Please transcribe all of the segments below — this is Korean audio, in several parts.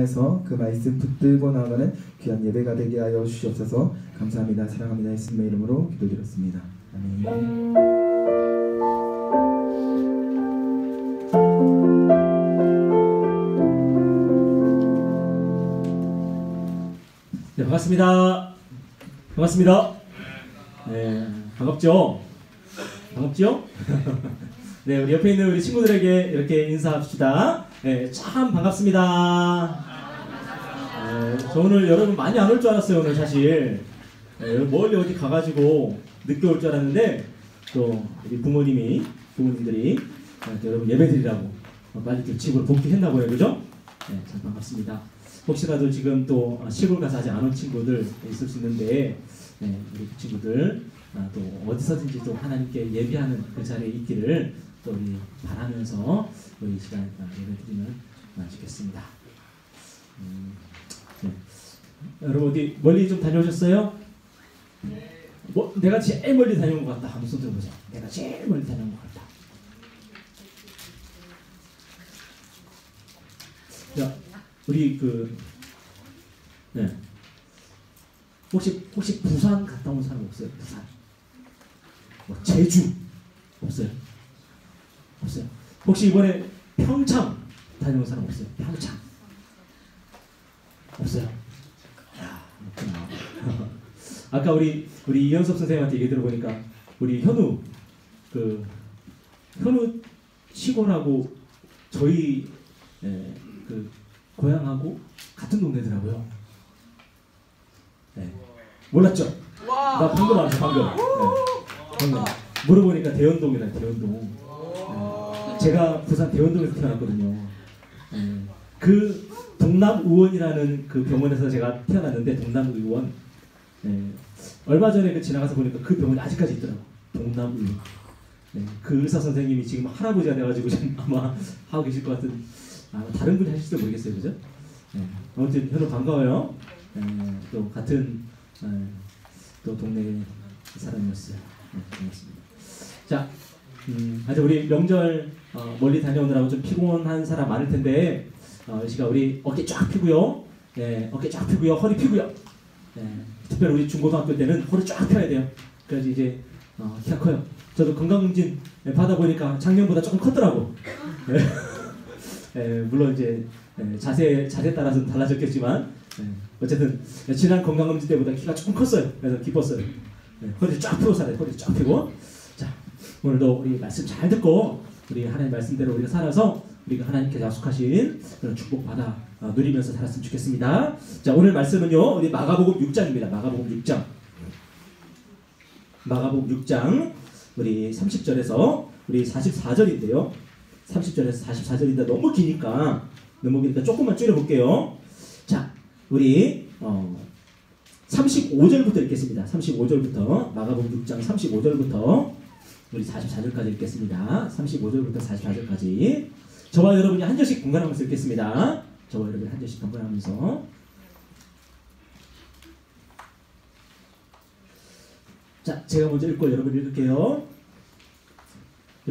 통해서 그 말씀 붙들고 나아가는 귀한 예배가 되게 하여 주시옵소서. 감사합니다. 사랑합니다. 예수님의 이름으로 기도드렸습니다. 아멘. 네, 반갑습니다. 반갑습니다. 네, 반갑죠? 반갑죠? 네, 우리 옆에 있는 우리 친구들에게 이렇게 인사합시다. 네, 참 반갑습니다. 네, 저 오늘 여러분 많이 안 올 줄 알았어요. 오늘 사실 네, 멀리 어디 가가지고 늦게 올 줄 알았는데 또 우리 부모님들이 여러분 예배드리라고 빨리 또 집으로 복귀했나봐요. 그죠? 네, 참 반갑습니다. 혹시라도 지금 또 시골 가서 아직 안 온 친구들 있을 수 있는데 네, 우리 친구들 또 어디서든지 또 하나님께 예배하는 그 자리에 있기를 또 우리 바라면서 우리 시간 예배드리면 좋겠습니다. 네. 여러분 어디 멀리 좀 다녀오셨어요? 뭐 내가 제일 멀리 다녀온 것 같다. 한번 손 들어보자. 내가 제일 멀리 다녀온 것 같다. 자, 우리 네. 혹시 부산 갔다 온 사람 없어요? 부산. 뭐 제주 없어요? 없어요. 혹시 이번에 평창 다녀온 사람 없어요? 평창 없어요? 야, 없구나. 아까 우리 이현섭 선생님한테 얘기 들어보니까 우리 현우 시골하고 저희 그 고향하고 같은 동네더라고요. 네. 몰랐죠? 나 방금 알았어, 방금. 네. 방금. 물어보니까 대연동이라, 대연동. 네. 제가 부산 대연동에서 태어났거든요. 네. 그 동남의원이라는 그 병원에서 제가 태어났는데, 동남의원. 네. 얼마 전에 지나가서 보니까 그 병원이 아직까지 있더라고. 동남의원. 네. 그 의사 선생님이 지금 할아버지가 돼가지고 지금 아마 하고 계실 것 같은, 다른 분이 하실지도 모르겠어요. 그죠? 네. 아무튼 현우 반가워요. 또 같은 또 동네 사람이었어요. 네, 반갑습니다. 자, 아주 우리 명절 멀리 다녀오느라고 좀 피곤한 사람 많을 텐데 이 시간 우리 어깨 쫙 펴고요. 네, 어깨 쫙 펴고요. 허리 펴고요. 네, 특별히 우리 중고등학교 때는 허리 쫙 펴야 돼요. 그래야지 이제 키가 커요. 저도 건강검진 받아보니까 작년보다 조금 컸더라고. 네. 네, 물론 이제 자세 따라서 달라졌겠지만 어쨌든 지난 건강검진 때보다 키가 조금 컸어요. 그래서 기뻤어요. 허리를 쫙 펴고 살아요. 허리를 쫙 펴고. 자, 오늘도 우리 말씀 잘 듣고 우리 하나님 말씀대로 우리가 살아서 우리가 하나님께 약속하신 그런 축복 받아 누리면서 살았으면 좋겠습니다. 자, 오늘 말씀은요. 우리 마가복음 6장입니다. 마가복음 6장. 마가복음 6장 우리 30절에서 우리 44절인데요. 30절에서 44절인데 너무 기니까 조금만 줄여볼게요. 자, 우리 35절부터 읽겠습니다. 35절부터 마가복음 6장 35절부터 우리 44절까지 읽겠습니다. 35절부터 44절까지 저와 여러분이 한 절씩 번갈아가면서 읽겠습니다. 저와 여러분이 한 절씩 번갈아가면서 자, 제가 먼저 읽고 여러분 읽을게요.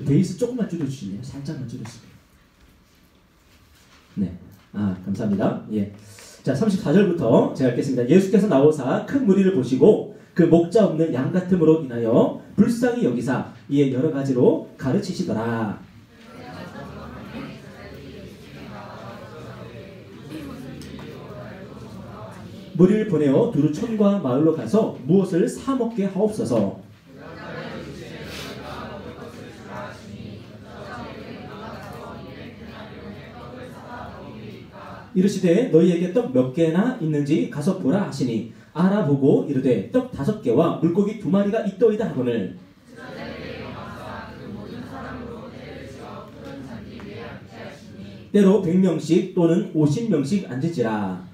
베이스 조금만 줄여주실래요? 살짝만 줄여주세요. 네, 감사합니다. 예. 자, 34절부터 제가 읽겠습니다. 예수께서 나오사 큰 무리를 보시고 그 목자 없는 양 같음으로 인하여 불쌍히 여기사 이에 여러 가지로 가르치시더라. 무리를 보내어 두루 촌과 마을로 가서 무엇을 사 먹게 하옵소서. 이르시되 너희에게 떡 몇 개나 있는지 가서 보라 하시니 알아보고 이르되 떡 5개와 물고기 2마리가 있더이다 하거늘 때로 100명씩 또는 50명씩 앉을지라.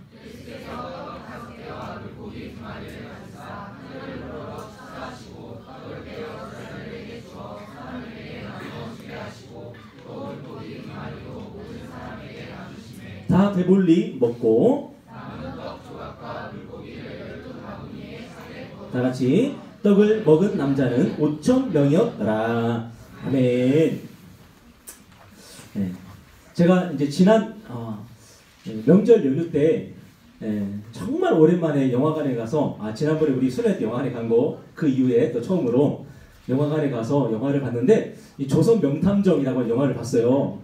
다 배불리 먹고 다같이 떡을 먹은 남자는 5,000명이었더라. 아멘. 네. 제가 이제 지난 명절 연휴 때 정말 오랜만에 영화관에 가서 지난번에 우리 수련회 때 영화관에 간 거 그 이후에 또 처음으로 영화관에 가서 영화를 봤는데 이 조선 명탐정이라고 하는 영화를 봤어요.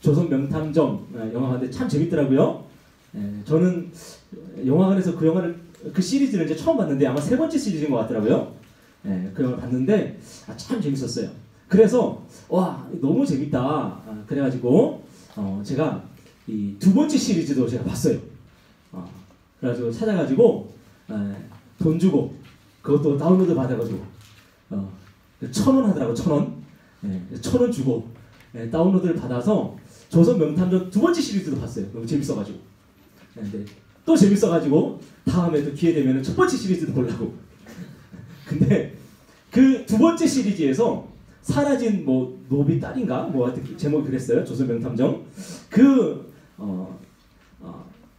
조선 명탐정 영화 봤는데 참 재밌더라고요. 저는 영화관에서 그 시리즈를 이제 처음 봤는데 아마 3번째 시리즈인 것 같더라고요. 그 영화를 봤는데 참 재밌었어요. 그래서 와 너무 재밌다. 그래가지고 제가 이 2번째 시리즈도 제가 봤어요. 그래가지고 찾아가지고 돈 주고 그것도 다운로드 받아가지고 1,000원 하더라고. 1,000원 1,000원 주고 다운로드를 받아서 조선 명탐정 2번째 시리즈도 봤어요. 너무 재밌어가지고. 근데 또 재밌어가지고 다음에 또 기회 되면 1번째 시리즈도 보려고. 근데 그 2번째 시리즈에서 사라진 뭐 노비 딸인가 뭐 하여튼 제목이 그랬어요. 조선 명탐정.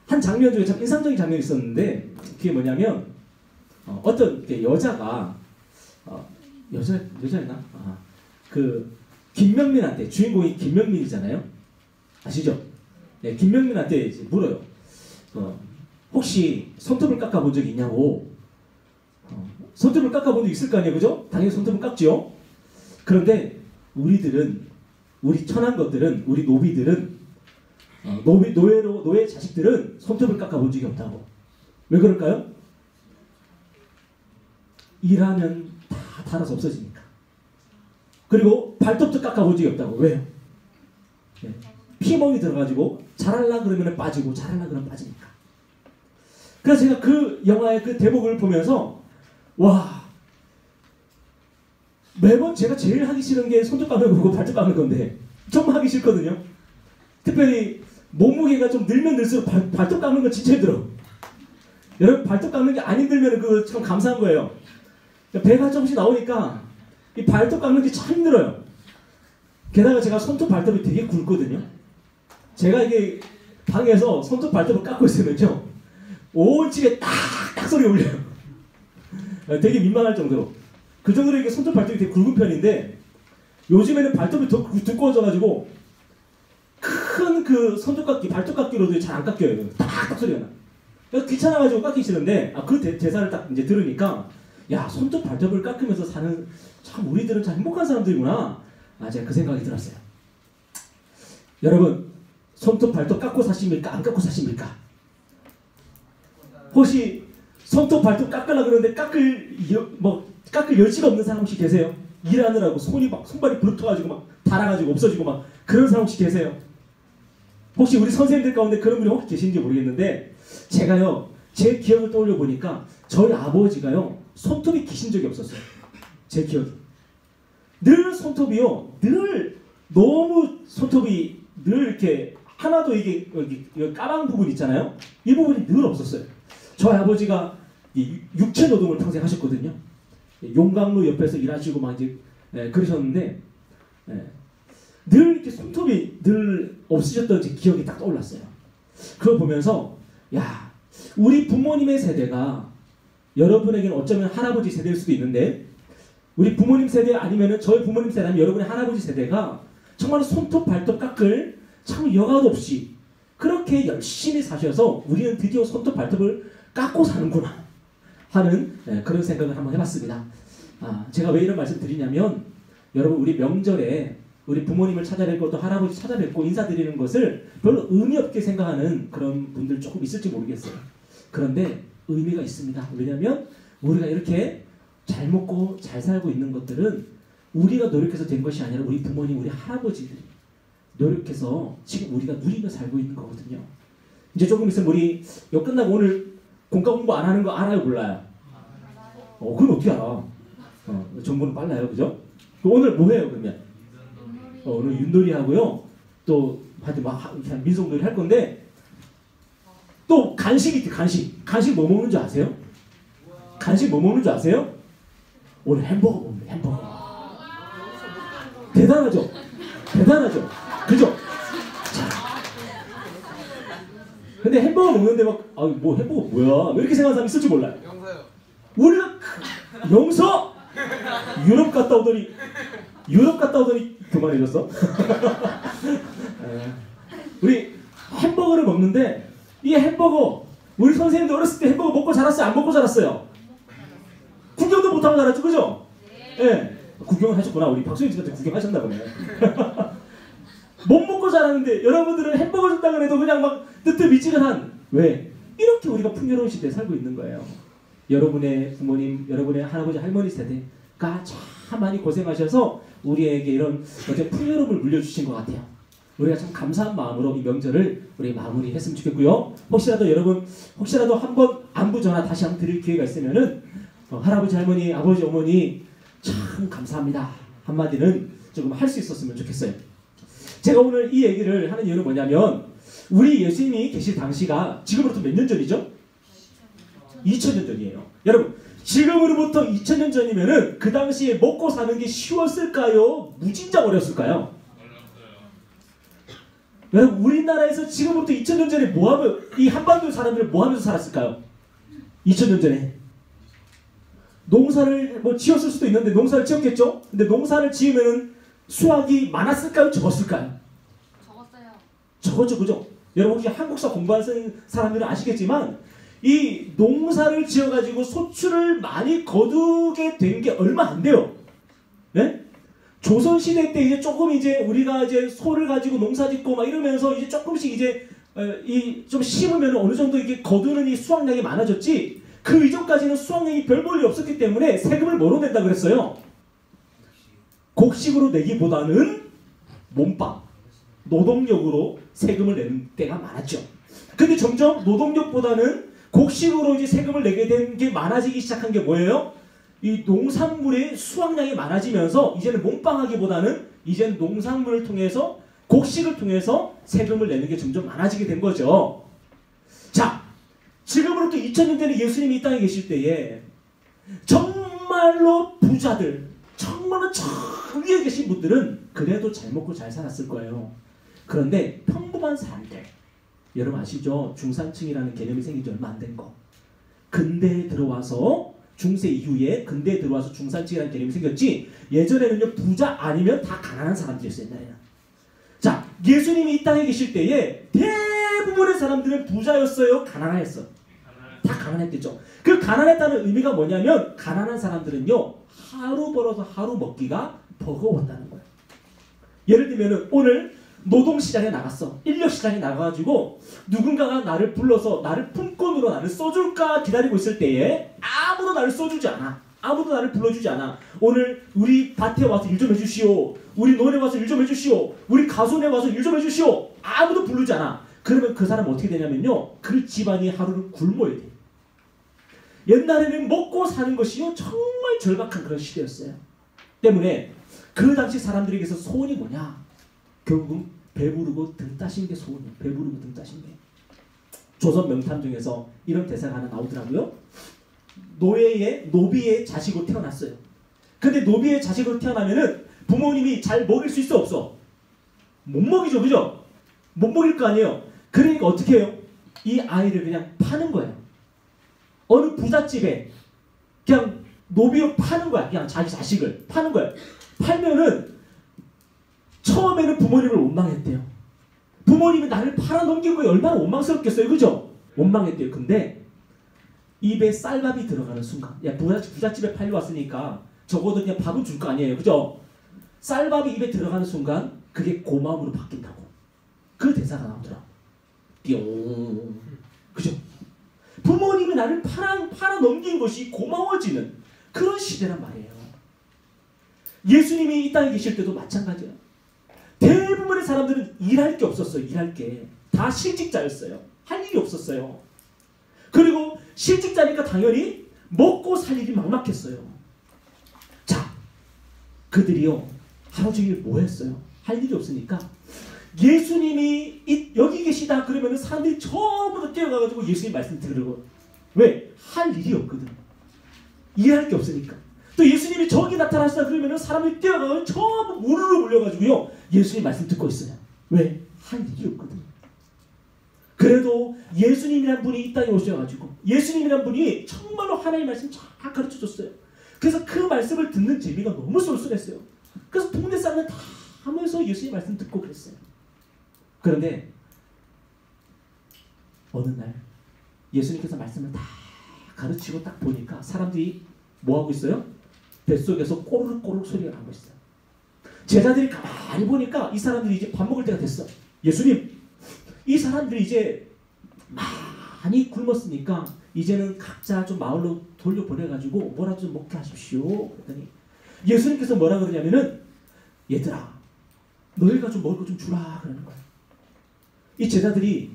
한 장면 중에 참 인상적인 장면이 있었는데 그게 뭐냐면 어떤 여자가 여자였나? 그 김명민한테 주인공이 김명민이잖아요. 아시죠? 네, 김명민한테 이제 물어요. 혹시 손톱을 깎아본 적이 있냐고. 손톱을 깎아본 적 있을 거 아니에요, 그죠? 당연히 손톱은 깎죠. 그런데 우리 천한 것들은, 우리 노비들은, 노예 자식들은 손톱을 깎아본 적이 없다고. 왜 그럴까요? 일하면 다 닳아서 없어지니까. 그리고 발톱도 깎아본 적이 없다고. 왜요? 네. 피멍이 들어가지고 자랄라 그러면 빠지고 자랄라 그러면 빠지니까. 그래서 제가 그 영화의 그 대목을 보면서 와 매번 제가 제일 하기 싫은 게 손톱 깎는 거고 발톱 깎는 건데 정말 하기 싫거든요. 특별히 몸무게가 좀 늘면 늘수록 발톱 깎는 건 진짜 힘들어. 여러분 발톱 깎는 게 안 힘들면 그거 참 감사한 거예요. 배가 조금씩 나오니까 이 발톱 깎는 게 참 힘들어요. 게다가 제가 손톱 발톱이 되게 굵거든요. 제가 이게 방에서 손톱 발톱을 깎고 있으면요 온 집에 딱딱 소리 울려요. 되게 민망할 정도로. 그 정도로 이게 손톱 발톱이 되게 굵은 편인데 요즘에는 발톱이 더 두꺼워져가지고 큰 그 손톱 깎기, 발톱 깎기로도 잘 안 깎여요. 딱딱 소리가 나. 그래서 귀찮아가지고 깎기 싫은데 그 대사를 딱 이제 들으니까 야 손톱 발톱을 깎으면서 사는 참 우리들은 참 행복한 사람들이구나. 제가 그 생각이 들었어요. 여러분 손톱 발톱 깎고 사십니까? 안 깎고 사십니까? 혹시 손톱 발톱 깎으려고 그러는데 깎을 여지가 없는 사람 혹시 계세요? 일하느라고 손발이 부르터가지고 막 닳아가지고 없어지고 막 그런 사람 혹시 계세요? 혹시 우리 선생님들 가운데 그런 분이 혹시 계신지 모르겠는데 제가요 제 기억을 떠올려 보니까 저희 아버지가요 손톱이 기신 적이 없었어요. 제 기억이. 늘 손톱이요 늘 너무 손톱이 늘 이렇게 하나도 이게 여기 까만 부분 있잖아요. 이 부분이 늘 없었어요. 저희 아버지가 육체 노동을 평생 하셨거든요. 용광로 옆에서 일하시고 막 이제 그러셨는데 늘 이렇게 손톱이 늘 없으셨던 제 기억이 딱 떠올랐어요. 그걸 보면서 야 우리 부모님의 세대가 여러분에게는 어쩌면 할아버지 세대일 수도 있는데 우리 부모님 세대 아니면은 저희 부모님 세대 아니면 여러분의 할아버지 세대가 정말 손톱 발톱 깎을 참 여간 없이 그렇게 열심히 사셔서 우리는 드디어 손톱 발톱을 깎고 사는구나 하는 그런 생각을 한번 해봤습니다. 제가 왜 이런 말씀 드리냐면 여러분 우리 명절에 우리 부모님을 찾아뵙고 또 할아버지 찾아뵙고 인사드리는 것을 별로 의미 없게 생각하는 그런 분들 조금 있을지 모르겠어요. 그런데 의미가 있습니다. 왜냐하면 우리가 이렇게 잘 먹고 잘 살고 있는 것들은 우리가 노력해서 된 것이 아니라 우리 부모님, 우리 할아버지들이 노력해서 지금 우리가 누리며 살고 있는 거거든요. 이제 조금 있으면 우리 이거 끝나고 오늘 공과 공부 안 하는 거 알아요? 몰라요? 그건 어떻게 알아? 정보는 빨라요. 그죠? 오늘 뭐 해요 그러면? 오늘 윷놀이 하고요. 또 하여튼 막 민속놀이 할 건데 또 간식이 있대. 간식 뭐 먹는 줄 아세요? 간식 뭐 먹는 줄 아세요? 오늘 햄버거 먹는 햄버거. 대단하죠? 대단하죠? 그죠? 자. 근데 햄버거 먹는데 막 뭐 햄버거 뭐야? 왜 이렇게 생각하는 사람 있을지 몰라요. 영서요. 우리가 영서? 유럽 갔다 오더니 그만해졌어? 우리 햄버거를 먹는데 이 햄버거 우리 선생님도 어렸을 때 햄버거 먹고 자랐어요? 안 먹고 자랐어요? 구경도 못하고 자랐죠, 그죠? 네. 구경을 하셨구나. 우리 박수영 씨한테 구경하셨나 보네. 못 먹고 자랐는데 여러분들은 햄버거 준다 그래도 그냥 막 뜨뜻미지근한, 왜? 이렇게 우리가 풍요로운 시대에 살고 있는 거예요. 여러분의 부모님, 여러분의 할아버지, 할머니 세대가 참 많이 고생하셔서 우리에게 이런 어떤 풍요로움을 물려주신 것 같아요. 우리가 참 감사한 마음으로 이 명절을 우리 마무리했으면 좋겠고요. 혹시라도 여러분, 혹시라도 한번 안부 전화 다시 한번 드릴 기회가 있으면은 할아버지, 할머니, 아버지, 어머니 참 감사합니다 한마디는 조금 할 수 있었으면 좋겠어요. 제가 오늘 이 얘기를 하는 이유는 뭐냐면, 우리 예수님이 계실 당시가 지금으로부터 몇 년 전이죠? 2000년 전이에요. 여러분, 지금으로부터 2000년 전이면은 그 당시에 먹고 사는 게 쉬웠을까요? 무진장 어렸을까요? 여러분, 우리나라에서 지금부터 2000년 전에 뭐하면, 이 한반도 사람들은 뭐하면서 살았을까요? 2000년 전에 농사를 뭐 지었을 수도 있는데 농사를 지었겠죠? 근데 농사를 지으면 수확이 많았을까요? 적었을까요? 적었어요. 적었죠, 그죠? 여러분 혹시 한국사 공부하는 사람들은 아시겠지만 이 농사를 지어가지고 소출을 많이 거두게 된 게 얼마 안 돼요. 네? 조선시대 때 이제 조금 이제 우리가 이제 소를 가지고 농사 짓고 막 이러면서 이제 조금씩 이제 이 좀 심으면 어느 정도 이게 거두는 이 수확량이 많아졌지, 그 이전까지는 수확량이 별 볼일 없었기 때문에 세금을 뭐로 낸다 그랬어요? 곡식으로 내기보다는 몸빵, 노동력으로 세금을 내는 때가 많았죠. 근데 점점 노동력보다는 곡식으로 이제 세금을 내게 된 게 많아지기 시작한 게 뭐예요? 이 농산물의 수확량이 많아지면서 이제는 몸빵하기보다는 이제는 농산물을 통해서, 곡식을 통해서 세금을 내는 게 점점 많아지게 된 거죠. 자, 지금으로부터 2000년 전에 예수님이 이 땅에 계실 때에 정말로 부자들, 정말로 저 위에 계신 분들은 그래도 잘 먹고 잘 살았을 거예요. 그런데 평범한 사람들, 여러분 아시죠? 중산층이라는 개념이 생긴 지 얼마 안 된 거. 근대에 들어와서, 중세 이후에 근대에 들어와서 중산층이라는 개념이 생겼지, 예전에는요 부자 아니면 다 가난한 사람들이었어요. 옛날에는. 자, 예수님이 이 땅에 계실 때에 대부분의 사람들은 부자였어요? 가난했어요? 다 가난했겠죠. 그 가난했다는 의미가 뭐냐면, 가난한 사람들은요 하루 벌어서 하루 먹기가 버거웠다는 거예요. 예를 들면 오늘 노동시장에 나갔어. 인력시장에 나가가지고 누군가가 나를 불러서 나를 품권으로 나를 써줄까 기다리고 있을 때에 아무도 나를 써주지 않아. 아무도 나를 불러주지 않아. 오늘 우리 밭에 와서 일 좀 해주시오. 우리 논에 와서 일 좀 해주시오. 우리 가손에 와서 일 좀 해주시오. 아무도 부르지 않아. 그러면 그 사람은 어떻게 되냐면요, 그 집안이 하루를 굶어야 돼. 옛날에는 먹고 사는 것이요 정말 절박한 그런 시대였어요. 때문에 그 당시 사람들에게서 소원이 뭐냐? 결국은 배부르고 등 따신 게 소원이에요. 배부르고 등 따신 게. 조선 명탐 중에서 이런 대사가 하나 나오더라고요. 노비의 자식으로 태어났어요. 근데 노비의 자식으로 태어나면은 부모님이 잘 먹일 수 있어, 없어? 못 먹이죠, 그죠? 못 먹일 거 아니에요. 그러니까 어떻게 해요? 이 아이를 그냥 파는 거예요. 어느 부잣집에 그냥 노비로 파는 거야. 그냥 자기 자식을 파는 거야. 팔면은 처음에는 부모님을 원망했대요. 부모님이 나를 팔아넘긴 거에 얼마나 원망스럽겠어요, 그죠? 원망했대요. 근데 입에 쌀밥이 들어가는 순간, 야 부잣집에 팔려왔으니까 적어도 그냥 밥은 줄 거 아니에요, 그죠? 쌀밥이 입에 들어가는 순간 그게 고마움으로 바뀐다고. 그 대사가 나오더라. 띠용. 그죠? 부모님이 나를 팔아넘긴 것이 고마워지는 그런 시대란 말이에요. 예수님이 이 땅에 계실 때도 마찬가지예요. 대부분의 사람들은 일할 게 없었어요. 일할 게. 다 실직자였어요. 할 일이 없었어요. 그리고 실직자니까 당연히 먹고 살 일이 막막했어요. 자, 그들이요 하루 종일 뭐 했어요? 할 일이 없으니까 예수님이 여기 계시다 그러면 사람들이 전부 다 뛰어가가지고 예수님 말씀 들으고. 왜? 할 일이 없거든. 일할 게 없으니까. 또 예수님이 저기 나타나시다 그러면 사람들이 뛰어가서 전부 우르르 몰려가지고요 예수님 말씀 듣고 있어요. 왜? 할 일이 없거든. 그래도 예수님이란 분이 이 땅에 오셔가지고 예수님이란 분이 정말로 하나님의 말씀 잘 가르쳐줬어요. 그래서 그 말씀을 듣는 재미가 너무 쏠쏠했어요. 그래서 동네 사람들 다 하면서 예수님 말씀 듣고 그랬어요. 그런데 어느 날 예수님께서 말씀을 다 가르치고 딱 보니까 사람들이 뭐 하고 있어요? 뱃속에서 꼬르륵꼬르륵 소리가 나고 있어요. 제자들이 가만히 보니까 이 사람들이 이제 밥 먹을 때가 됐어. 예수님, 이 사람들이 이제 많이 굶었으니까 이제는 각자 좀 마을로 돌려보내가지고 뭐라도 좀 먹게 하십시오. 그랬더니 예수님께서 뭐라 그러냐면은 얘들아, 너희가 좀 먹을 거 좀 주라 그러는 거야. 이 제자들이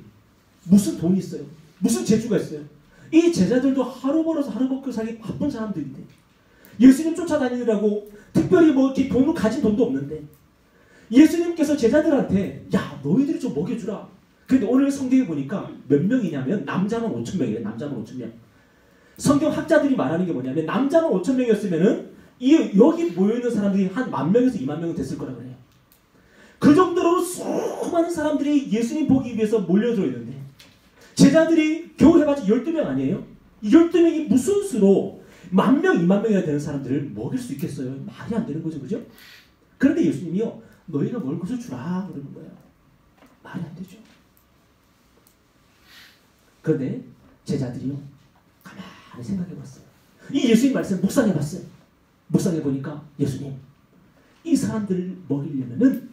무슨 돈이 있어요? 무슨 재주가 있어요? 이 제자들도 하루 벌어서 하루 먹고 살기 바쁜 사람들인데 예수님 쫓아다니느라고 특별히 뭐 이렇게 돈을 가진 돈도 없는데 예수님께서 제자들한테 야, 너희들이 좀 먹여주라. 근데 오늘 성경에 보니까 몇 명이냐면 남자는 5,000명이에요. 남자는 5,000명. 성경 학자들이 말하는 게 뭐냐면 남자는 5,000명이었으면은 여기 모여있는 사람들이 한 10,000명에서 20,000명 됐을 거라고 해요. 그 정도로 수많은 사람들이 예수님 보기 위해서 몰려들어 있는데 제자들이 겨우 해봤자 12명 아니에요? 12명이 무슨 수로 10,000명, 20,000명이나 되는 사람들을 먹일 수 있겠어요? 말이 안 되는 거죠. 그죠? 그런데 예수님이요. 너희가 먹을 것을 주라 그러는 거예요. 말이 안 되죠. 그런데 제자들이요. 가만히 생각해 봤어요. 이 예수님 말씀 묵상해 봤어요. 묵상해 보니까 예수님, 이 사람들을 먹이려면은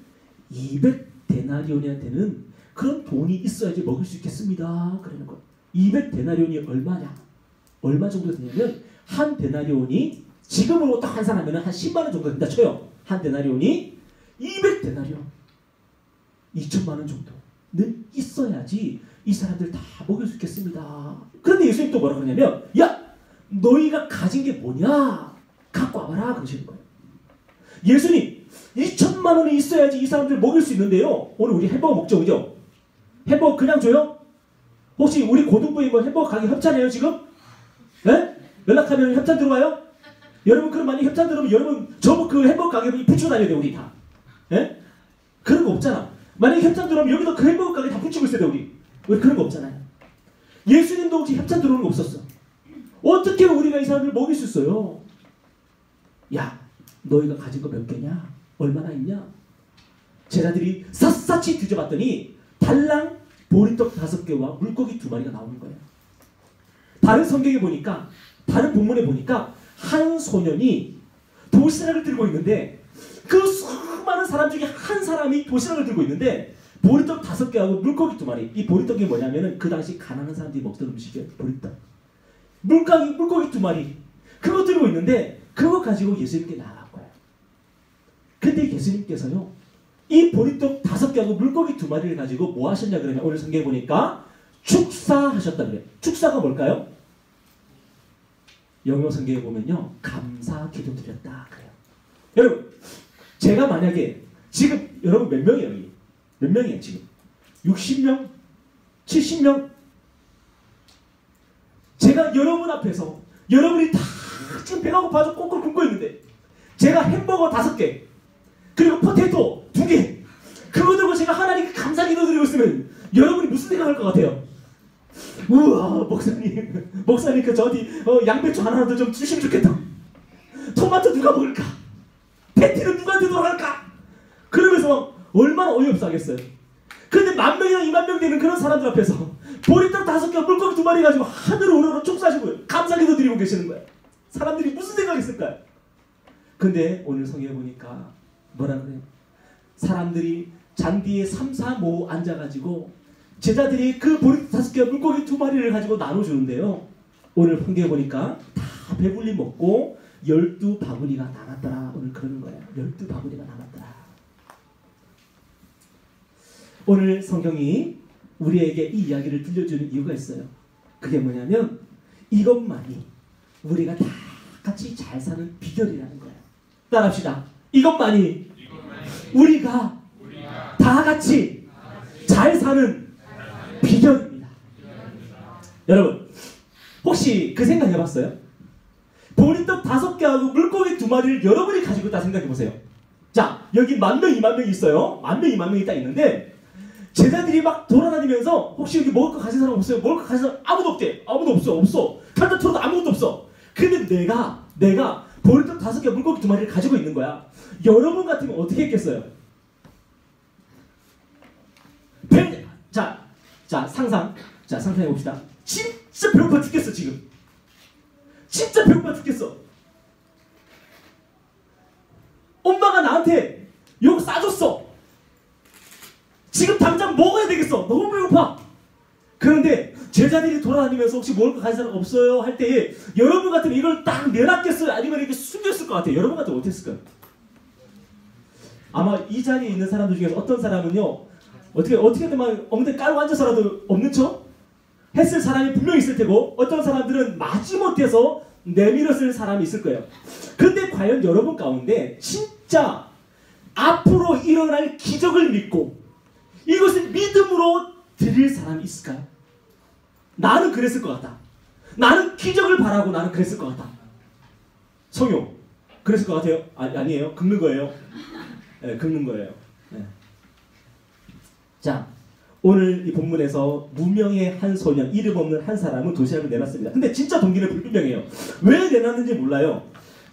200데나리온이나 되는 그런 돈이 있어야지 먹일 수 있겠습니다. 그러는 거예요. 200데나리온이 얼마냐? 얼마 정도 되냐면 한 데나리온이 지금으로 딱 환산하면 한 10만 원 정도 된다 쳐요. 한 데나리온이 200데나리온 2천만 원 정도는 있어야지 이 사람들 다 먹일 수 있겠습니다. 그런데 예수님 또 뭐라 그러냐면 야, 너희가 가진 게 뭐냐? 갖고 와봐라 그러시는 거예요. 예수님 2천만 원이 있어야지 이 사람들 먹일 수 있는데요. 오늘 우리 햄버거 먹죠, 그죠? 햄버거 그냥 줘요? 혹시 우리 고등부에 뭐 햄버거 가게 협찬해요 지금? 네? 연락하면 협찬 들어와요? 여러분 그럼 만약 협찬 들어오면 여러분 저 그 햄버거 가게 붙이고 다녀야 돼 우리 다. 네? 그런 거 없잖아. 만약에 협찬 들어오면 여기도 그 햄버거 가게 다 붙이고 있어야 돼 우리. 왜 그런 거 없잖아요. 예수님도 혹시 협찬 들어오는 거 없었어. 어떻게 우리가 이 사람을 먹일 수 있어요? 야, 너희가 가진 거 몇 개냐? 얼마나 있냐? 제자들이 샅샅이 뒤져봤더니 달랑 보리떡 5개와 물고기 2마리가 나오는 거예요. 다른 성경에 보니까 다른 본문에 보니까 한 소년이 도시락을 들고 있는데 그 수많은 사람 중에 한 사람이 도시락을 들고 있는데 보리떡 5개하고 물고기 2마리. 이 보리떡이 뭐냐면은 그 당시 가난한 사람들이 먹던 음식이에요. 보리떡. 물고기 2마리. 그거 들고 있는데 그거 가지고 예수님께 나아간 거예요. 근데 예수님께서요. 이 보리떡 5개하고 물고기 2마리를 가지고 뭐 하셨냐 그러면 오늘 성경에 보니까 축사하셨다 그래요. 축사가 뭘까요? 영어 성경에 보면요. 감사 기도 드렸다 그래요. 여러분 제가 만약에 지금 여러분 몇 명이에요 여기? 몇 명이에요 지금? 60명? 70명? 제가 여러분 앞에서 여러분이 다 지금 배가 고파서 꽁꽁 굶고 있는데 제가 햄버거 5개 그리고 포테이토 2개 그거 들고 제가 하나님께 감사기도 드리고 있으면 여러분이 무슨 생각할 것 같아요? 우와 목사님 그 저기 양배추 하나라도 좀 주시면 좋겠다. 토마토 누가 먹을까? 패티는 누구한테 돌아갈까? 그러면서 막 얼마나 어이없어 하겠어요. 근데 10,000명이나 20,000명 되는 그런 사람들 앞에서 보리떡 5개 물고기 2마리 가지고 하늘을 우러러 축사하시고 감사기도 드리고 계시는 거예요. 사람들이 무슨 생각했을까요? 근데 오늘 성경에 보니까 뭐라 그래요? 사람들이 잔디에 3, 4, 5 앉아가지고 제자들이 그 보리떡 5개와 물고기 2마리를 가지고 나눠주는데요. 오늘 성경에 보니까 다 배불리 먹고 12바구니가 남았더라. 오늘 그러는 거예요. 12바구니가 남았더라. 오늘 성경이 우리에게 이 이야기를 들려주는 이유가 있어요. 그게 뭐냐면 이것만이 우리가 다 같이 잘 사는 비결이라는 거예요. 따라합시다. 이것만이 우리가 다 같이 잘 사는 비결입니다. 여러분 혹시 그 생각 해봤어요? 보리떡 5개하고 물고기 2마리를 여러분이 가지고 있다 생각해보세요. 자 여기 10,000명 20,000명이 있어요. 10,000명 20,000명이 딱 있는데 제자들이 막 돌아다니면서 혹시 여기 먹을 거 가진 사람 없어요? 먹을 거 가진 사람 아무도 없대. 아무도 없어. 간다 쳐도 아무것도 없어. 근데 내가 보리떡 5개 물고기 2마리를 가지고 있는 거야. 여러분 같으면 어떻게 했겠어요? 자 상상. 자, 상상해 봅시다. 진짜 배고파 죽겠어 지금. 진짜 배고파 죽겠어. 엄마가 나한테 욕 싸줬어. 지금 당장 먹어야 되겠어. 너무 배고파. 그런데 제자들이 돌아다니면서 혹시 먹을 거 가진 사람 없어요? 할 때에 여러분 같으면 이걸 딱 내놨겠어요? 아니면 이렇게 숨겼을 것 같아요? 여러분 같으면 어땠을까요? 아마 이 자리에 있는 사람들 중에서 어떤 사람은요, 어떻게든 막 엉덩이 깔고 앉아서라도 없는 척 했을 사람이 분명히 있을 테고, 어떤 사람들은 마지못해서 내밀었을 사람이 있을 거예요. 근데 과연 여러분 가운데 진짜 앞으로 일어날 기적을 믿고 이것을 믿음으로 드릴 사람이 있을까요? 나는 그랬을 것 같다. 나는 기적을 바라고 나는 그랬을 것 같다. 성용 그랬을 것 같아요? 아니에요. 긁는 거예요. 네, 긁는 거예요. 네. 자, 오늘 이 본문에서 무명의 한 소년, 이름 없는 한 사람은 도시락을 내놨습니다. 근데 진짜 동기는 불분명해요. 왜 내놨는지 몰라요.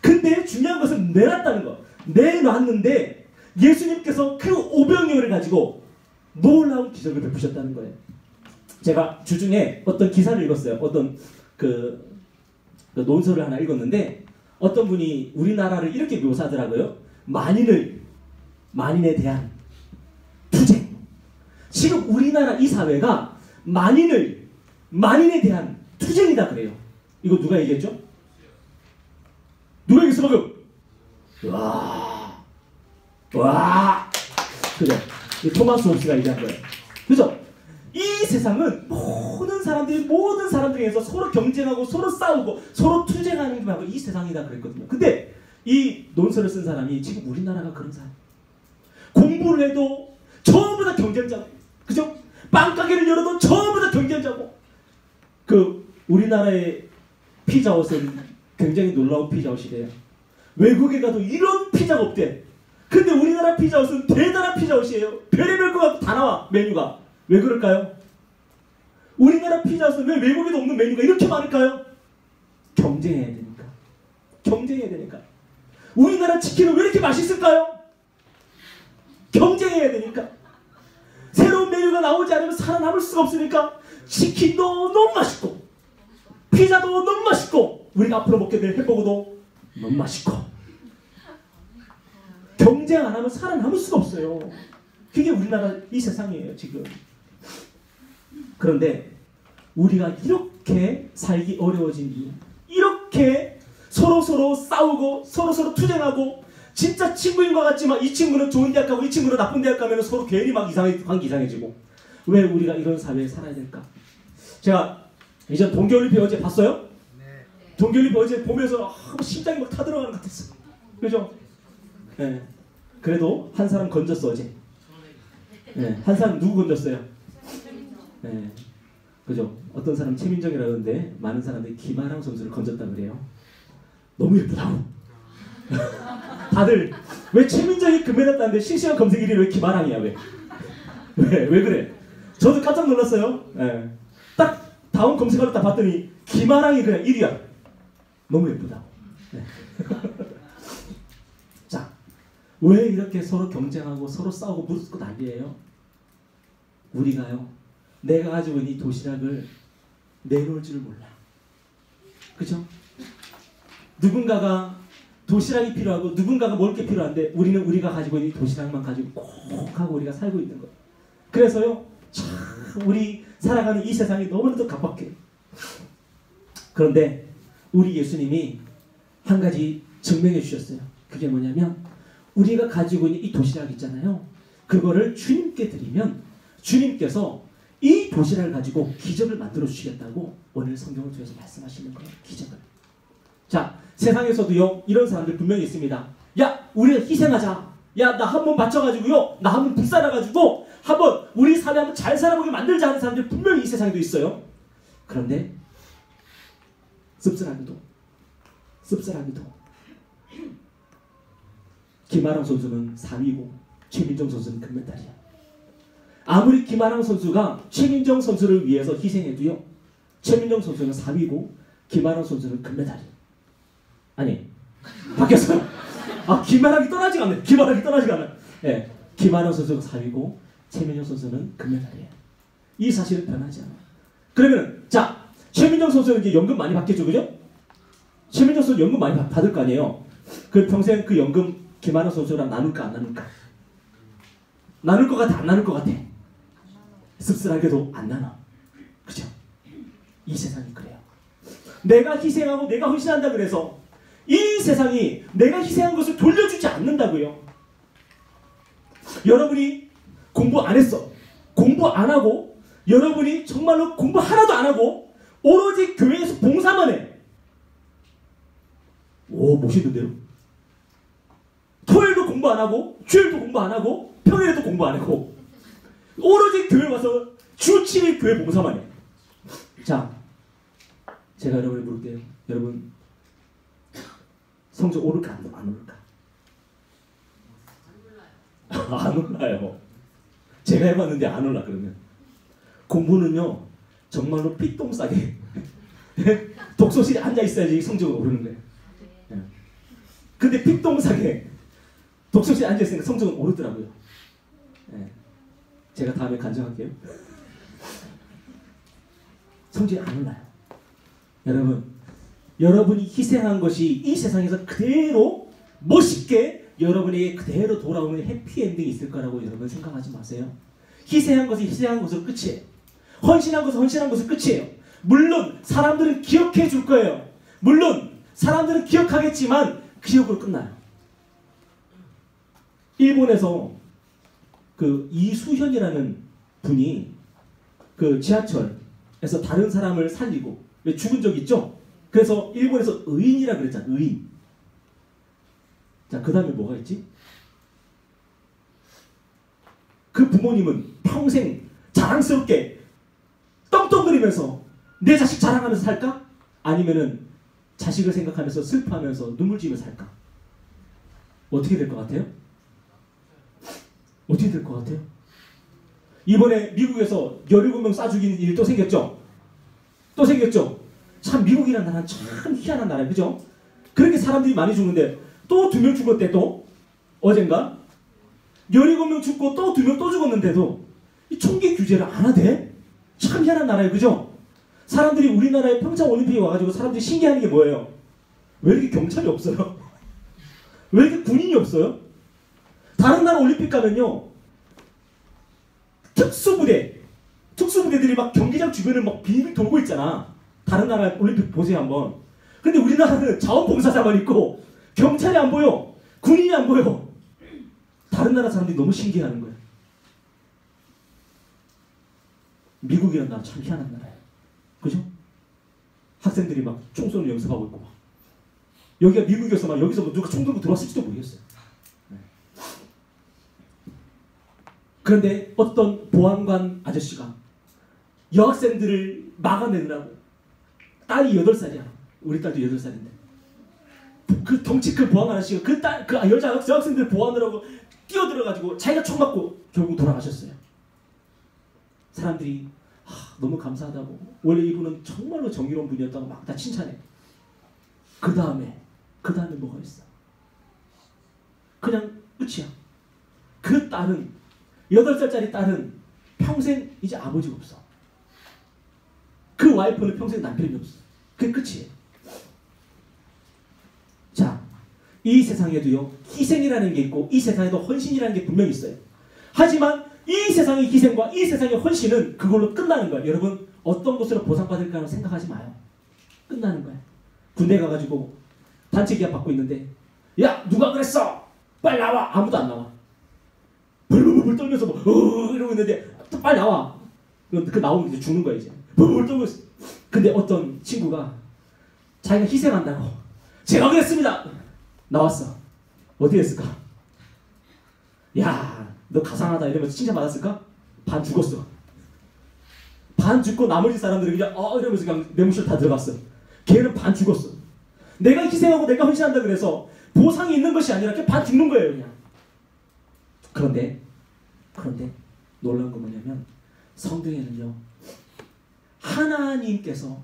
근데 중요한 것은 내놨다는 거. 내놨는데 예수님께서 그 오병이어를 가지고 놀라운 기적을 베푸셨다는 거예요. 제가 주중에 어떤 기사를 읽었어요. 어떤 그 논설을 하나 읽었는데 어떤 분이 우리나라를 이렇게 묘사하더라고요. 만인에 대한 투쟁. 지금 우리나라 이 사회가 만인에 대한 투쟁이다 그래요. 이거 누가 얘기했죠? 누가 얘기했어 방금? 와. 그죠? 토마스 홉스가 얘기한 거예요. 그죠? 이 세상은 모든 사람들에서 서로 경쟁하고 서로 싸우고 서로 투쟁하는 게 바로 이 세상이다 그랬거든요. 근데 이 논설을 쓴 사람이 지금 우리나라가 그런 사람. 공부를 해도 전부 다 경쟁자고, 그죠? 빵가게를 열어도 전부 다 경쟁자고. 우리나라의 피자헛은 굉장히 놀라운 피자헛이래요. 외국에 가도 이런 피자가 없대. 근데 우리나라 피자헛은 대단한 피자헛이에요. 별의별 거 다 나와, 메뉴가. 왜 그럴까요? 우리나라 피자헛은 왜 외국에도 없는 메뉴가 이렇게 많을까요? 경쟁해야 되니까. 경쟁해야 되니까. 우리나라 치킨은 왜 이렇게 맛있을까요? 경쟁해야 되니까. 새로운 메뉴가 나오지 않으면 살아남을 수가 없으니까 치킨도 너무 맛있고 피자도 너무 맛있고 우리가 앞으로 먹게 될 햄버거도 너무 맛있고 경쟁 안 하면 살아남을 수가 없어요. 그게 우리나라 이 세상이에요 지금. 그런데 우리가 이렇게 살기 어려워진 이유, 이렇게 서로 싸우고 서로 투쟁하고 진짜 친구인 것 같지만 이 친구는 좋은 대학 가고 이 친구는 나쁜 대학 가면 서로 괜히 막 관계 이상해지고 왜 우리가 이런 사회에 살아야 될까? 제가 이전 동계올림픽 어제 봤어요? 네. 동계올림픽 어제 보면서 심장이 막 타들어가는 것 같았어. 그죠? 네. 그래도 한 사람 건졌어 어제. 네. 한 사람 누구 건졌어요? 네. 그죠? 어떤 사람 최민정이라는데 많은 사람들이 김아랑 선수를 건졌다 그래요. 너무 예쁘다고. 다들 왜 최민정이 금메달 땄는데 실시간 검색 1위 왜 김아랑이야 왜 그래? 저도 깜짝 놀랐어요. 네. 딱 다음 검색어를 딱 봤더니 김아랑이 그냥 1위야. 너무 예쁘다. 네. 자, 왜 이렇게 서로 경쟁하고 서로 싸우고 무릎 꿇고 난리예요? 우리가요, 내가 가지고 있는 이 도시락을 내놓을 줄 몰라. 그죠? 누군가가 도시락이 필요하고 누군가가 먹을 게 필요한데 우리는 우리가 가지고 있는 이 도시락만 가지고 꼭 하고 우리가 살고 있는 거예요. 그래서요, 참 우리 살아가는 이 세상이 너무나도 각박해요. 그런데 우리 예수님이 한 가지 증명해 주셨어요. 그게 뭐냐면 우리가 가지고 있는 이 도시락 있잖아요. 그거를 주님께 드리면 주님께서 이 도시락을 가지고 기적을 만들어 주시겠다고 오늘 성경을 통해서 말씀하시는 거예요. 기적을. 자, 세상에서도요 이런 사람들 분명히 있습니다. 야, 우리가 희생하자. 야, 나 한번 맞춰가지고요, 나 한번 불살아가지고 한번 우리 사회 한번 잘 살아보게 만들자 하는 사람들 분명히 이 세상에도 있어요. 그런데 씁쓸하게도 김아랑 선수는 4위고 최민정 선수는 금메달이야. 아무리 김아랑 선수가 최민정 선수를 위해서 희생해도요, 최민정 선수는 4위고 김아랑 선수는 금메달이야. 아니, 바뀌었어요. 김아랑이 떠나지가 않네. 예, 김아랑 선수가 4위고 최민정 선수는 금메달이에요. 이 사실은 변하지 않아요. 그러면 자, 최민정 선수는 이제 연금 많이 받겠죠, 그죠? 최민정 선수 연금 많이 받을 거 아니에요. 그 평생 그 연금 김하나 선수랑 나눌까 안 나눌까? 나눌 것 같아, 안 나눌 것 같아? 씁쓸하게도 안 나눠. 그죠? 이 세상이 그래요. 내가 희생하고 내가 헌신한다 그래서 이 세상이 내가 희생한 것을 돌려주지 않는다고요. 여러분이 공부 안 했어. 공부 안 하고 여러분이 정말로 공부 하나도 안 하고 오로지 교회에서 봉사만 해. 오, 멋있는 대로. 토요일도 공부 안 하고 주일도 공부 안 하고 평일에도 공부 안 하고 오로지 교회 와서 주 7일 교회 봉사만 해. 자, 제가 여러분을 물을게요. 여러분 성적 오를까 안 오를까? 안 올라요. 제가 해봤는데 안 올라. 그러면 공부는요 정말로 핏똥 싸게 독서실에 앉아있어야지 성적이 오르는 거예요. 근데 핏똥 싸게 독서실에 앉아있으니까 성적은 오르더라고요. 제가 다음에 간증할게요. 성적이 안 올라요. 여러분이 희생한 것이 이 세상에서 그대로 멋있게 여러분에게 그대로 돌아오는 해피엔딩이 있을 거라고 여러분 생각하지 마세요. 희생한 것은 희생한 것으로 끝이에요. 헌신한 것은 헌신한 것으로 끝이에요. 물론 사람들은 기억해 줄 거예요. 물론 사람들은 기억하겠지만 기억으로 끝나요. 일본에서 그 이수현이라는 분이 그 지하철에서 다른 사람을 살리고 죽은 적 있죠? 그래서 일본에서 의인이라 그랬잖아. 의인. 자, 그 다음에 뭐가 있지? 그 부모님은 평생 자랑스럽게 떵떵거리면서 내 자식 자랑하면서 살까? 아니면은 자식을 생각하면서 슬퍼하면서 눈물 지으면서 살까? 어떻게 될 것 같아요? 어떻게 될 것 같아요? 이번에 미국에서 17명 쏴 죽이는 일이 또 생겼죠? 또 생겼죠? 참 미국이라는 나라는 참 희한한 나라예요. 그죠? 그렇게 사람들이 많이 죽는데 또 2명 죽었대. 또 어젠가 17명 죽고 또 2명 또 죽었는데도 이 총기 규제를 안 하대? 참 희한한 나라예요. 그죠? 사람들이 우리나라에 평창올림픽에 와가지고 사람들이 신기해하는 게 뭐예요? 왜 이렇게 경찰이 없어요? 왜 이렇게 군인이 없어요? 다른 나라 올림픽 가면요 특수부대들이 막 경기장 주변을 막 빙빙 돌고 있잖아. 다른 나라 올림픽 보세요 한번. 근데 우리나라는 자원봉사자만 있고 경찰이 안 보여. 군인이 안 보여. 다른 나라 사람들이 너무 신기해하는 거예요. 미국이라는 나라 참 희한한 나라예요. 그죠? 학생들이 막 총 쏘는 연습하고 있고 막. 여기가 미국이어서 막 여기서 누가 총 들고 들어왔을지도 모르겠어요. 그런데 어떤 보안관 아저씨가 여학생들을 막아내느라고, 딸이 8살이야. 우리 딸도 8살인데. 그 덩치 큰 보안관 아저씨가 그 여학생들 보호하느라고 뛰어들어가지고 자기가 총 맞고 결국 돌아가셨어요. 사람들이 너무 감사하다고. 원래 이분은 정말로 정의로운 분이었다고 막 다 칭찬해. 그 다음에 뭐가 있어? 그냥 끝이야. 그 딸은 8살짜리 딸은 평생 이제 아버지가 없어. 그 와이프는 평생 남편이 없어. 그게 끝이에요. 자, 이 세상에도요 희생이라는 게 있고 이 세상에도 헌신이라는 게 분명히 있어요. 하지만 이 세상의 희생과 이 세상의 헌신은 그걸로 끝나는 거예요. 여러분 어떤 것으로 보상받을까라고 생각하지 마요. 끝나는 거예요. 군대 가가지고 단체 기합 받고 있는데 야 누가 그랬어? 빨리 나와. 아무도 안 나와. 벌벌벌 떨면서 뭐 이러고 있는데 또 빨리 나와. 그 나오면 이제 죽는 거야 이제. 벌벌 떨고 있어. 근데 어떤 친구가 자기가 희생한다고 제가 그랬습니다. 나왔어. 어떻게 했을까? 야, 너 가상하다 이러면서 칭찬받았을까? 반 죽었어. 반 죽고 나머지 사람들이 그냥 이러면서 그냥 내무실 다 들어갔어. 걔는 반 죽었어. 내가 희생하고 내가 헌신한다 그래서 보상이 있는 것이 아니라 그냥 반 죽는 거예요 그냥. 그런데 놀라운 건 뭐냐면 성경에는요 하나님께서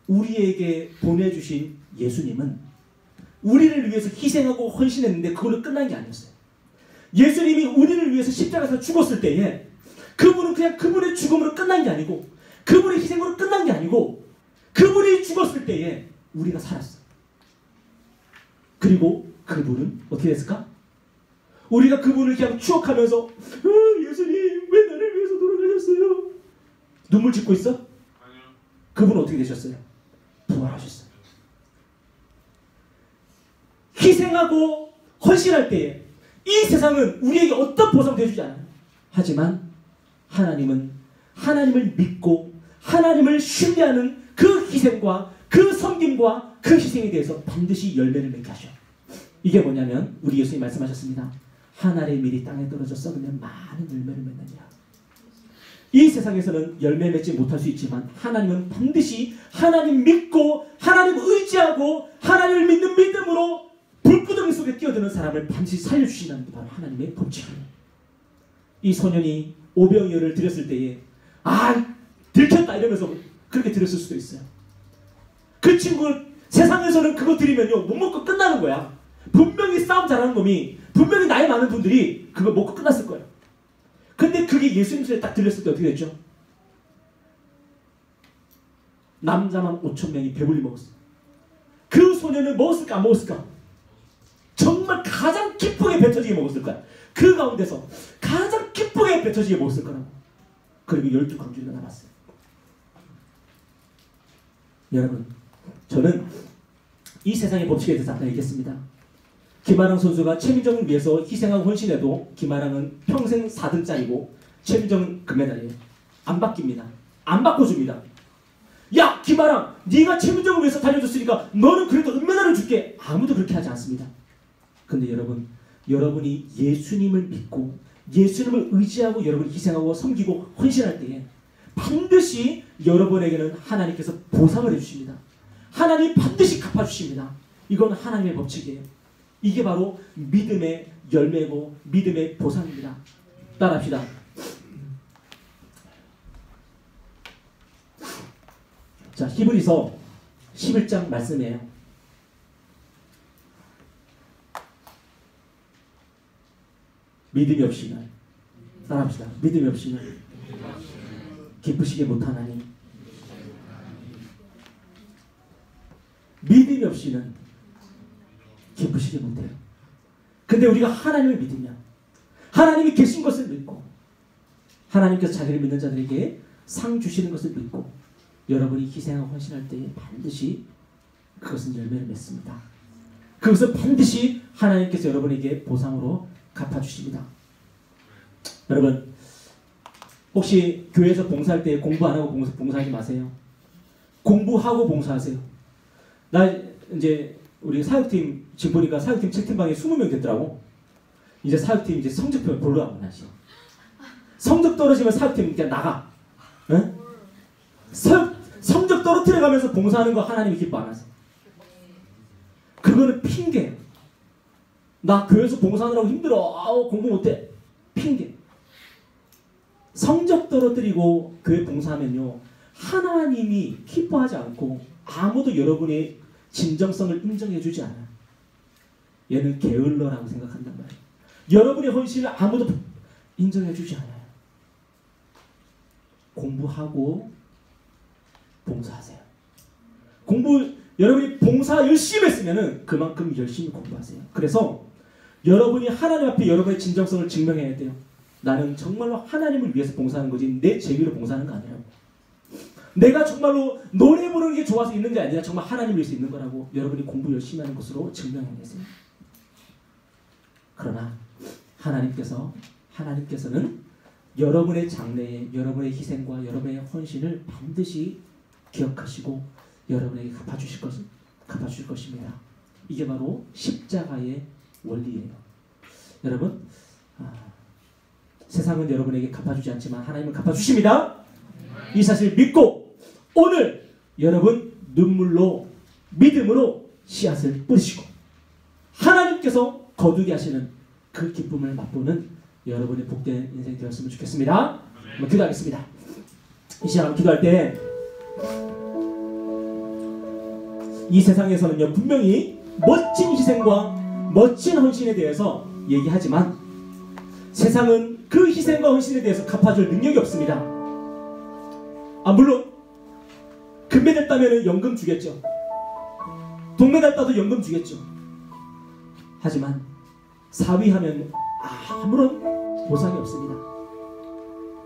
우리에게 보내주신 예수님은 우리를 위해서 희생하고 헌신했는데 그걸로 끝난 게 아니었어요. 예수님이 우리를 위해서 십자가에서 죽었을 때에 그분은 그냥 그분의 죽음으로 끝난 게 아니고 그분의 희생으로 끝난 게 아니고 그분이 죽었을 때에 우리가 살았어. 그리고 그분은 어떻게 됐을까? 우리가 그분을 그냥 추억하면서 예수님 왜 나를 위해서 돌아가셨어요? 눈물 짓고 있어? 아니요. 그분은 어떻게 되셨어요? 부활하셨어요. 희생하고 헌신할 때에 이 세상은 우리에게 어떤 보상도 해주지 않아요. 하지만 하나님은 하나님을 믿고 하나님을 신뢰하는 그 희생과 그 섬김과 그 희생에 대해서 반드시 열매를 맺게 하셔. 이게 뭐냐면 우리 예수님 말씀하셨습니다. 한 알의 밀이 땅에 떨어져 썩으면 많은 열매를 맺느니라. 이 세상에서는 열매 맺지 못할 수 있지만 하나님은 반드시 하나님 믿고 하나님 의지하고 하나님을 믿는 믿음으로 불구덩이 속에 뛰어드는 사람을 반드시 살려주신다는 게 바로 하나님의 법칙이에요. 이 소년이 오병이어를 드렸을 때에 들켰다 이러면서 그렇게 드렸을 수도 있어요. 그 친구는 세상에서는 그거 드리면요 못 먹고 끝나는 거야. 분명히 싸움 잘하는 놈이 분명히 나이 많은 분들이 그거 먹고 끝났을 거예요. 근데 그게 예수님 손에 딱 들렸을 때 어떻게 됐죠? 남자만 5,000명이 배불리 먹었어요. 그 소년은 먹었을까 안 먹었을까? 정말 가장 기쁘게 뱉어지게 먹었을 거야. 그 가운데서 가장 기쁘게 뱉어지게 먹었을 거라고. 그리고 12광주리가 남았어요. 여러분, 저는 이 세상의 법칙에 대해서 아까 얘기했습니다. 김아랑 선수가 최민정을 위해서 희생하고 헌신해도 김아랑은 평생 4등짜리고 최민정은 금메달이에요. 안 바뀝니다. 안 바꿔줍니다. 야 김아랑 네가 최민정을 위해서 달려줬으니까 너는 그래도 은메달을 줄게. 아무도 그렇게 하지 않습니다. 근데 여러분, 여러분이 예수님을 믿고 예수님을 의지하고 여러분이 희생하고 섬기고 헌신할 때에 반드시 여러분에게는 하나님께서 보상을 해주십니다. 하나님이 반드시 갚아주십니다. 이건 하나님의 법칙이에요. 이게 바로 믿음의 열매고 믿음의 보상입니다. 따라합시다. 자, 히브리서 11장 말씀이에요. 믿음이 없이는, 따라합시다. 믿음이 없이는 기쁘시게 못하나니, 믿음이 없이는 기쁘시게 못해요. 근데 우리가 하나님을 믿으면, 하나님이 계신 것을 믿고 하나님께서 자기를 믿는 자들에게 상 주시는 것을 믿고 여러분이 희생하고 헌신할 때에 반드시 그것은 열매를 맺습니다. 그것을 반드시 하나님께서 여러분에게 보상으로 갚아주십니다. 여러분, 혹시 교회에서 봉사할 때 공부 안 하고 봉사하지 마세요. 공부하고 봉사하세요. 나 이제 우리 사역팀 지금 보니까 사역팀 채팅방에 20명 됐더라고. 이제 사역팀 이제 성적표 별로 안 나시. 성적 떨어지면 사역팀 그냥 나가. 응? 성적 떨어뜨려가면서 봉사하는 거 하나님이 기뻐 안 하세요. 그거는 핑계. 나 교회에서 봉사하느라고 힘들어. 공부 못해. 핑계. 성적 떨어뜨리고 교회 봉사하면요 하나님이 기뻐하지 않고 아무도 여러분의 진정성을 인정해주지 않아요. 얘는 게을러라고 생각한단 말이에요. 여러분의 헌신을 아무도 인정해주지 않아요. 공부하고 봉사하세요. 여러분이 봉사 열심히 했으면 그만큼 열심히 공부하세요. 그래서 여러분이 하나님 앞에 여러분의 진정성을 증명해야 돼요. 나는 정말로 하나님을 위해서 봉사하는 거지 내 재미로 봉사하는 거 아니라고. 내가 정말로 노래 부르는 게 좋아서 있는 게 아니라 정말 하나님을 위해서 있는 거라고 여러분이 공부 열심히 하는 것으로 증명해내세요. 그러나 하나님께서는 여러분의 장래에 여러분의 희생과 여러분의 헌신을 반드시 기억하시고 여러분에게 갚아주실 것입니다. 이게 바로 십자가의 원리예요. 여러분, 세상은 여러분에게 갚아주지 않지만 하나님은 갚아주십니다. 이 사실 믿고 오늘 여러분 눈물로 믿음으로 씨앗을 뿌리시고 하나님께서 거두게 하시는 그 기쁨을 맛보는 여러분의 복된 인생이 되었으면 좋겠습니다. 한번 기도하겠습니다. 이 시간 기도할 때 이 세상에서는요 분명히 멋진 희생과 멋진 헌신에 대해서 얘기하지만 세상은 그 희생과 헌신에 대해서 갚아줄 능력이 없습니다. 물론 금메달 따면 연금 주겠죠. 동메달 따도 연금 주겠죠. 하지만 4위 하면 아무런 보상이 없습니다.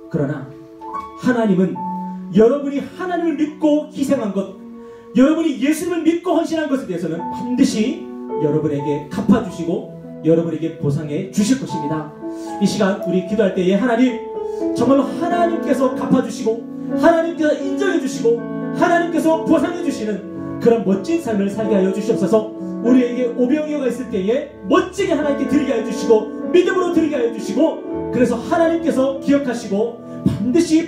그러나 하나님은 여러분이 하나님을 믿고 희생한 것, 여러분이 예수님을 믿고 헌신한 것에 대해서는 반드시 여러분에게 갚아주시고 여러분에게 보상해 주실 것입니다. 이 시간 우리 기도할 때에 하나님, 정말로 하나님께서 갚아주시고 하나님께서 인정해 주시고 하나님께서 보상해 주시는 그런 멋진 삶을 살게 하여 주시옵소서. 우리에게 오병이어가 있을 때에 멋지게 하나님께 드리게 하여 주시고 믿음으로 드리게 하여 주시고, 그래서 하나님께서 기억하시고 반드시